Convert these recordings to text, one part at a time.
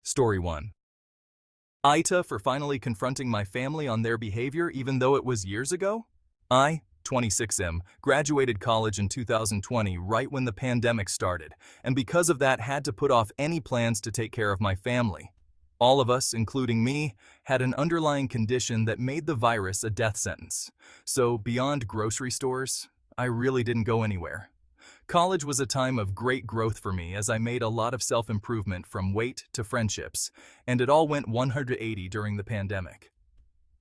Story 1. AITA for finally confronting my family on their behavior even though it was years ago? I, 26M, graduated college in 2020 right when the pandemic started, and because of that had to put off any plans to take care of my family. All of us, including me, had an underlying condition that made the virus a death sentence. So beyond grocery stores, I really didn't go anywhere. College was a time of great growth for me as I made a lot of self-improvement from weight to friendships, and it all went 180 during the pandemic.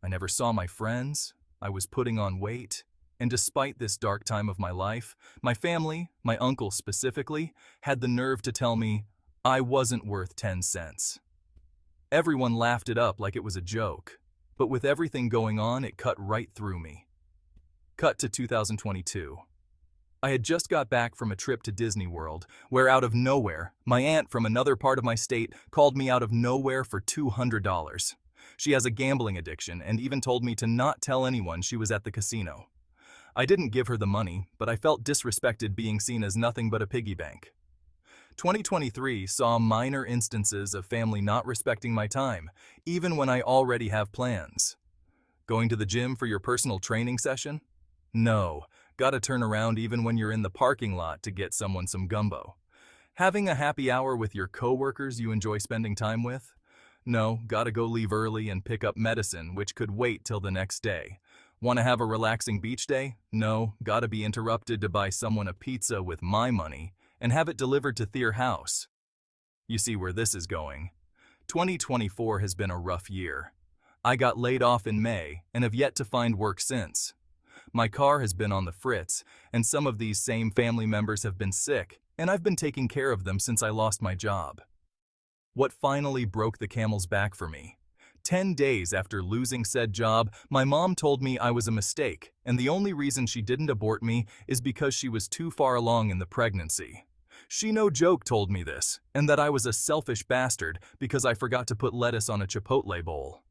I never saw my friends, I was putting on weight, and despite this dark time of my life, my family, my uncle specifically, had the nerve to tell me I wasn't worth 10 cents. Everyone laughed it up like it was a joke, but with everything going on, it cut right through me. Cut to 2022. I had just got back from a trip to Disney World, where out of nowhere, my aunt from another part of my state called me out of nowhere for $200. She has a gambling addiction and even told me to not tell anyone she was at the casino. I didn't give her the money, but I felt disrespected being seen as nothing but a piggy bank. 2023 saw minor instances of family not respecting my time, even when I already have plans. Going to the gym for your personal training session? No. Gotta turn around even when you're in the parking lot to get someone some gumbo. Having a happy hour with your coworkers you enjoy spending time with? No, gotta go leave early and pick up medicine which could wait till the next day. Want to have a relaxing beach day? No, gotta be interrupted to buy someone a pizza with my money and have it delivered to their house. You see where this is going. 2024 has been a rough year. I got laid off in May and have yet to find work since. My car has been on the fritz, and some of these same family members have been sick, and I've been taking care of them since I lost my job. What finally broke the camel's back for me? 10 days after losing said job, my mom told me I was a mistake, and the only reason she didn't abort me is because she was too far along in the pregnancy. She no joke told me this, and that I was a selfish bastard because I forgot to put lettuce on a Chipotle bowl.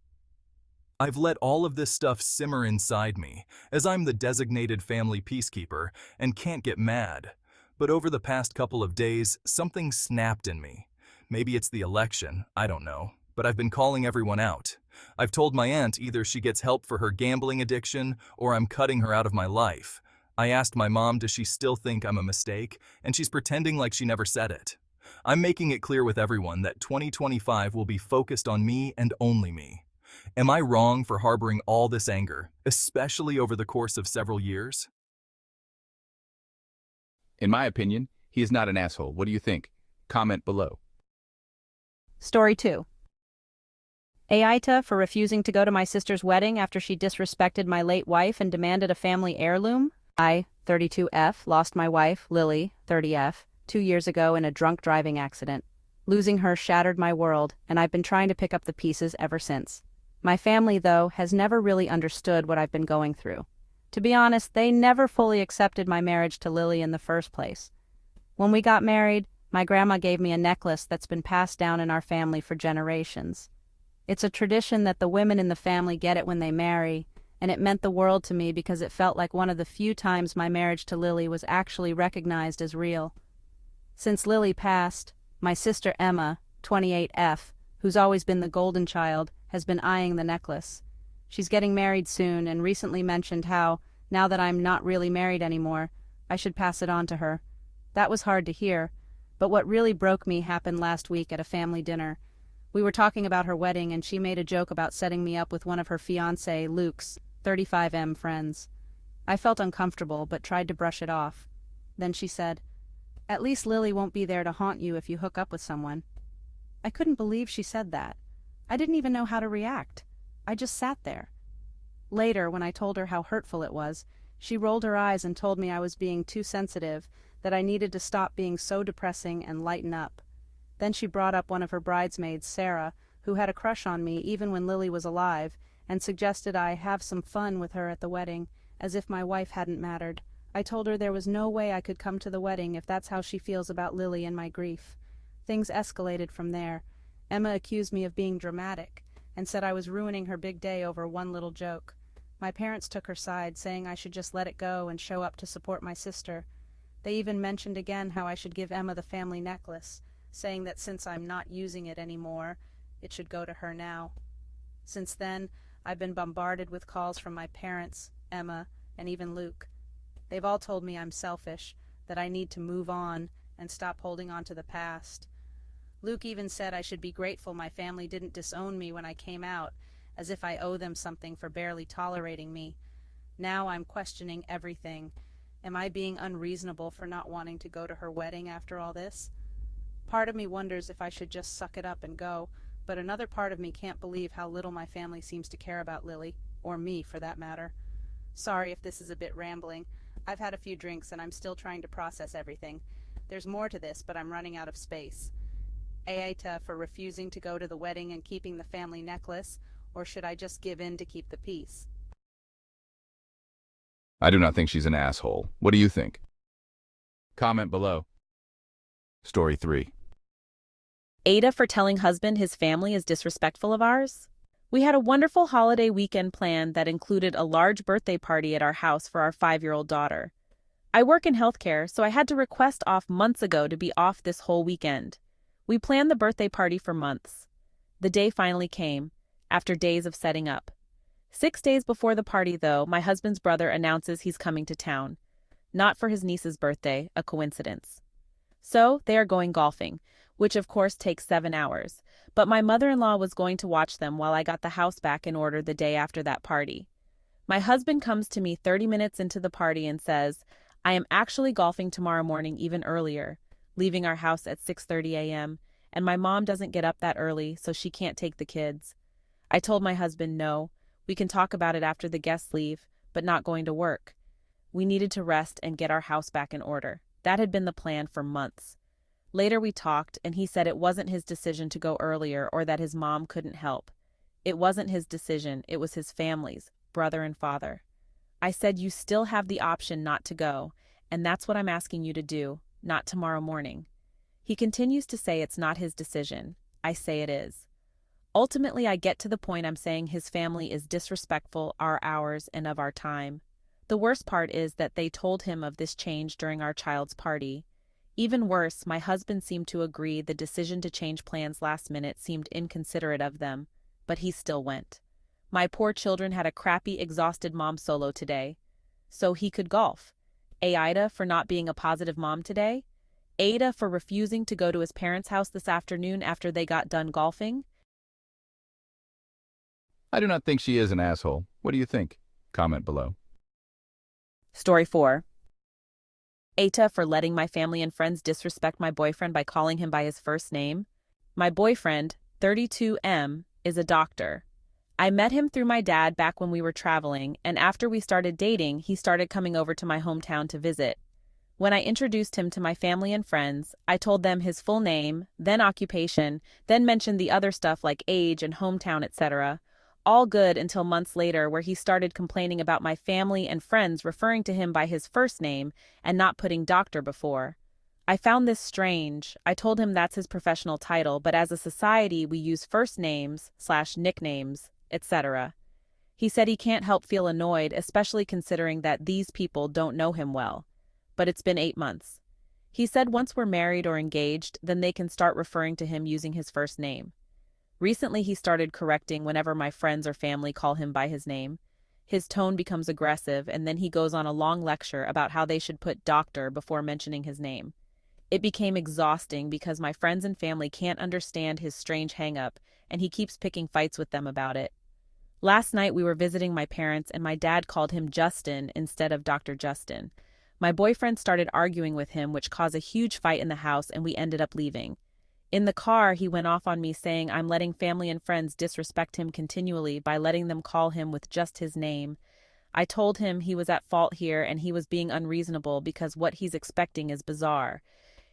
I've let all of this stuff simmer inside me, as I'm the designated family peacekeeper and can't get mad. But over the past couple of days, something snapped in me. Maybe it's the election, I don't know, but I've been calling everyone out. I've told my aunt either she gets help for her gambling addiction or I'm cutting her out of my life. I asked my mom does she still think I'm a mistake, and she's pretending like she never said it. I'm making it clear with everyone that 2025 will be focused on me and only me. Am I wrong for harboring all this anger, especially over the course of several years? In my opinion, he is not an asshole. What do you think? Comment below. Story 2. AITA for refusing to go to my sister's wedding after she disrespected my late wife and demanded a family heirloom. I, 32F, lost my wife, Lily, 30F, 2 years ago in a drunk driving accident. Losing her shattered my world, and I've been trying to pick up the pieces ever since. My family, though, has never really understood what I've been going through. To be honest, they never fully accepted my marriage to Lily in the first place. When we got married, my grandma gave me a necklace that's been passed down in our family for generations. It's a tradition that the women in the family get it when they marry, and it meant the world to me because it felt like one of the few times my marriage to Lily was actually recognized as real. Since Lily passed, my sister Emma, 28F, who's always been the golden child, has been eyeing the necklace. She's getting married soon and recently mentioned how, now that I'm not really married anymore, I should pass it on to her. That was hard to hear, but what really broke me happened last week at a family dinner. We were talking about her wedding and she made a joke about setting me up with one of her fiancé, Luke's, 35M friends. I felt uncomfortable but tried to brush it off. Then she said, "At least Lily won't be there to haunt you if you hook up with someone." I couldn't believe she said that. I didn't even know how to react. I just sat there. Later, when I told her how hurtful it was, she rolled her eyes and told me I was being too sensitive, that I needed to stop being so depressing and lighten up. Then she brought up one of her bridesmaids, Sarah, who had a crush on me even when Lily was alive, and suggested I have some fun with her at the wedding, as if my wife hadn't mattered. I told her there was no way I could come to the wedding if that's how she feels about Lily and my grief. Things escalated from there. Emma accused me of being dramatic and said I was ruining her big day over one little joke. My parents took her side, saying I should just let it go and show up to support my sister. They even mentioned again how I should give Emma the family necklace, saying that since I'm not using it anymore, it should go to her now. Since then, I've been bombarded with calls from my parents, Emma, and even Luke. They've all told me I'm selfish, that I need to move on and stop holding on to the past. Luke even said I should be grateful my family didn't disown me when I came out, as if I owe them something for barely tolerating me. Now I'm questioning everything. Am I being unreasonable for not wanting to go to her wedding after all this? Part of me wonders if I should just suck it up and go, but another part of me can't believe how little my family seems to care about Lily, or me for that matter. Sorry if this is a bit rambling. I've had a few drinks and I'm still trying to process everything. There's more to this, but I'm running out of space. AITA for refusing to go to the wedding and keeping the family necklace, or should I just give in to keep the peace? I do not think she's an asshole. What do you think? Comment below. Story 3. AITA for telling husband his family is disrespectful of ours? We had a wonderful holiday weekend planned that included a large birthday party at our house for our 5-year-old daughter. I work in healthcare, so I had to request off months ago to be off this whole weekend. We planned the birthday party for months. The day finally came, after days of setting up. 6 days before the party, though, my husband's brother announces he's coming to town. Not for his niece's birthday, a coincidence. So, they are going golfing, which of course takes 7 hours, but my mother-in-law was going to watch them while I got the house back in order the day after that party. My husband comes to me 30 minutes into the party and says, I am actually golfing tomorrow morning even earlier, leaving our house at 6:30 a.m., and my mom doesn't get up that early, so she can't take the kids. I told my husband no, we can talk about it after the guests leave, but not going to work. We needed to rest and get our house back in order. That had been the plan for months. Later we talked, and he said it wasn't his decision to go earlier or that his mom couldn't help. It wasn't his decision, it was his family's, brother and father. I said you still have the option not to go, and that's what I'm asking you to do, not tomorrow morning. He continues to say it's not his decision. I say it is. Ultimately, I get to the point I'm saying his family is disrespectful our hours and of our time. The worst part is that they told him of this change during our child's party. Even worse, my husband seemed to agree the decision to change plans last minute seemed inconsiderate of them, but he still went. My poor children had a crappy, exhausted mom solo today. So he could golf. AITA for not being a positive mom today? AITA for refusing to go to his parents' house this afternoon after they got done golfing? I do not think she is an asshole. What do you think? Comment below. Story 4. AITA for letting my family and friends disrespect my boyfriend by calling him by his first name. My boyfriend, 32M, is a doctor. I met him through my dad back when we were traveling, and after we started dating, he started coming over to my hometown to visit. When I introduced him to my family and friends, I told them his full name, then occupation, then mentioned the other stuff like age and hometown, etc. All good until months later where he started complaining about my family and friends referring to him by his first name and not putting doctor before. I found this strange. I told him that's his professional title, but as a society we use first names/nicknames, etc. He said he can't help feel annoyed, especially considering that these people don't know him well. But it's been 8 months. He said once we're married or engaged, then they can start referring to him using his first name. Recently he started correcting whenever my friends or family call him by his name. His tone becomes aggressive, and then he goes on a long lecture about how they should put doctor before mentioning his name. It became exhausting because my friends and family can't understand his strange hang-up, and he keeps picking fights with them about it. Last night we were visiting my parents, and my dad called him Justin instead of Dr. Justin. My boyfriend started arguing with him, which caused a huge fight in the house, and we ended up leaving. In the car, he went off on me saying I'm letting family and friends disrespect him continually by letting them call him with just his name. I told him he was at fault here and he was being unreasonable because what he's expecting is bizarre.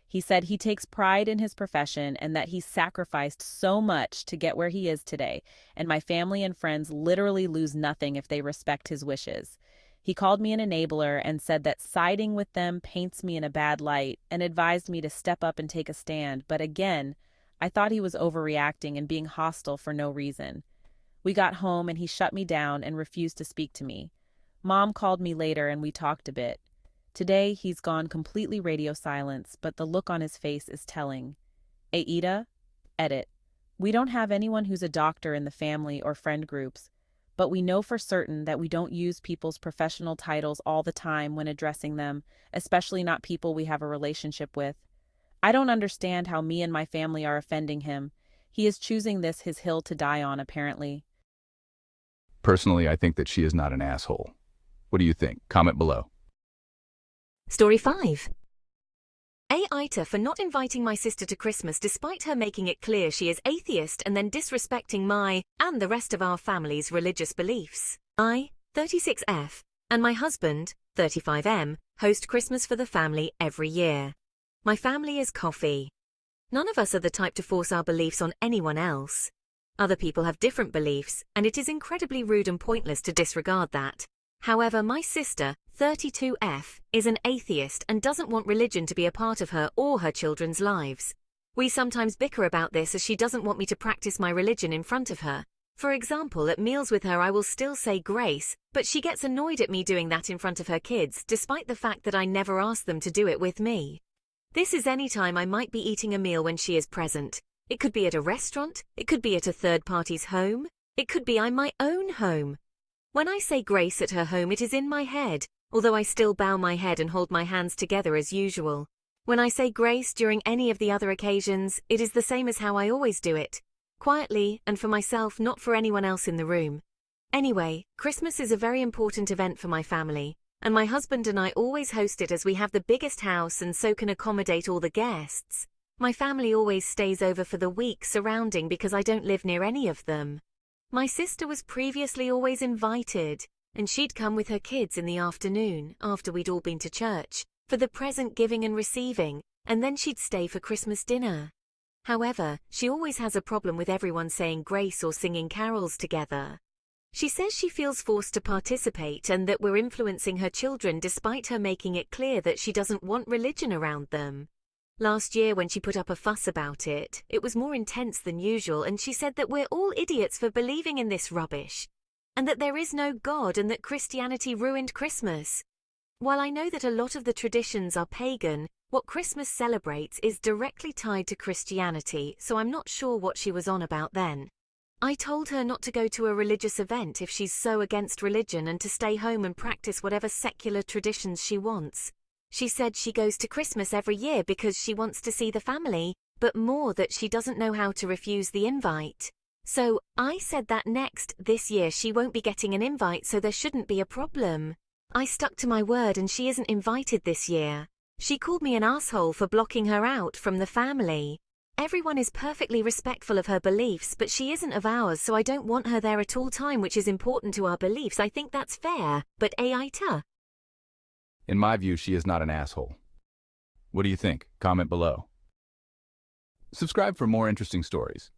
He said he takes pride in his profession and that he's sacrificed so much to get where he is today, and my family and friends literally lose nothing if they respect his wishes. He called me an enabler and said that siding with them paints me in a bad light and advised me to step up and take a stand, but again, I thought he was overreacting and being hostile for no reason. We got home and he shut me down and refused to speak to me. Mom called me later and we talked a bit. Today, he's gone completely radio silence, but the look on his face is telling. AITA, edit. We don't have anyone who's a doctor in the family or friend groups, but we know for certain that we don't use people's professional titles all the time when addressing them, especially not people we have a relationship with. I don't understand how me and my family are offending him. He is choosing this his hill to die on, apparently. Personally, I think that she is not an asshole. What do you think? Comment below. Story 5. AITA for not inviting my sister to Christmas despite her making it clear she is atheist and then disrespecting my and the rest of our family's religious beliefs. I, 36F, and my husband, 35M, host Christmas for the family every year. My family is coffee. None of us are the type to force our beliefs on anyone else. Other people have different beliefs, and it is incredibly rude and pointless to disregard that. However, my sister, 32F, is an atheist and doesn't want religion to be a part of her or her children's lives. We sometimes bicker about this as she doesn't want me to practice my religion in front of her. For example, at meals with her I will still say grace, but she gets annoyed at me doing that in front of her kids, despite the fact that I never ask them to do it with me. This is any time I might be eating a meal when she is present. It could be at a restaurant, it could be at a third party's home, it could be in my own home. When I say grace at her home, it is in my head, although I still bow my head and hold my hands together as usual. When I say grace during any of the other occasions, it is the same as how I always do it. Quietly and for myself, not for anyone else in the room. Anyway, Christmas is a very important event for my family, and my husband and I always host it as we have the biggest house and so can accommodate all the guests. My family always stays over for the week surrounding because I don't live near any of them. My sister was previously always invited, and she'd come with her kids in the afternoon, after we'd all been to church, for the present giving and receiving, and then she'd stay for Christmas dinner. However, she always has a problem with everyone saying grace or singing carols together. She says she feels forced to participate and that we're influencing her children despite her making it clear that she doesn't want religion around them. Last year when she put up a fuss about it, it was more intense than usual, and she said that we're all idiots for believing in this rubbish, and that there is no God and that Christianity ruined Christmas. While I know that a lot of the traditions are pagan, what Christmas celebrates is directly tied to Christianity, so I'm not sure what she was on about then. I told her not to go to a religious event if she's so against religion and to stay home and practice whatever secular traditions she wants. She said she goes to Christmas every year because she wants to see the family, but more that she doesn't know how to refuse the invite. So, I said that this year she won't be getting an invite, so there shouldn't be a problem. I stuck to my word and she isn't invited this year. She called me an asshole for blocking her out from the family. Everyone is perfectly respectful of her beliefs, but she isn't of ours, so I don't want her there at all time, which is important to our beliefs. I think that's fair, but AITA. In my view, she is not an asshole. What do you think? Comment below. Subscribe for more interesting stories.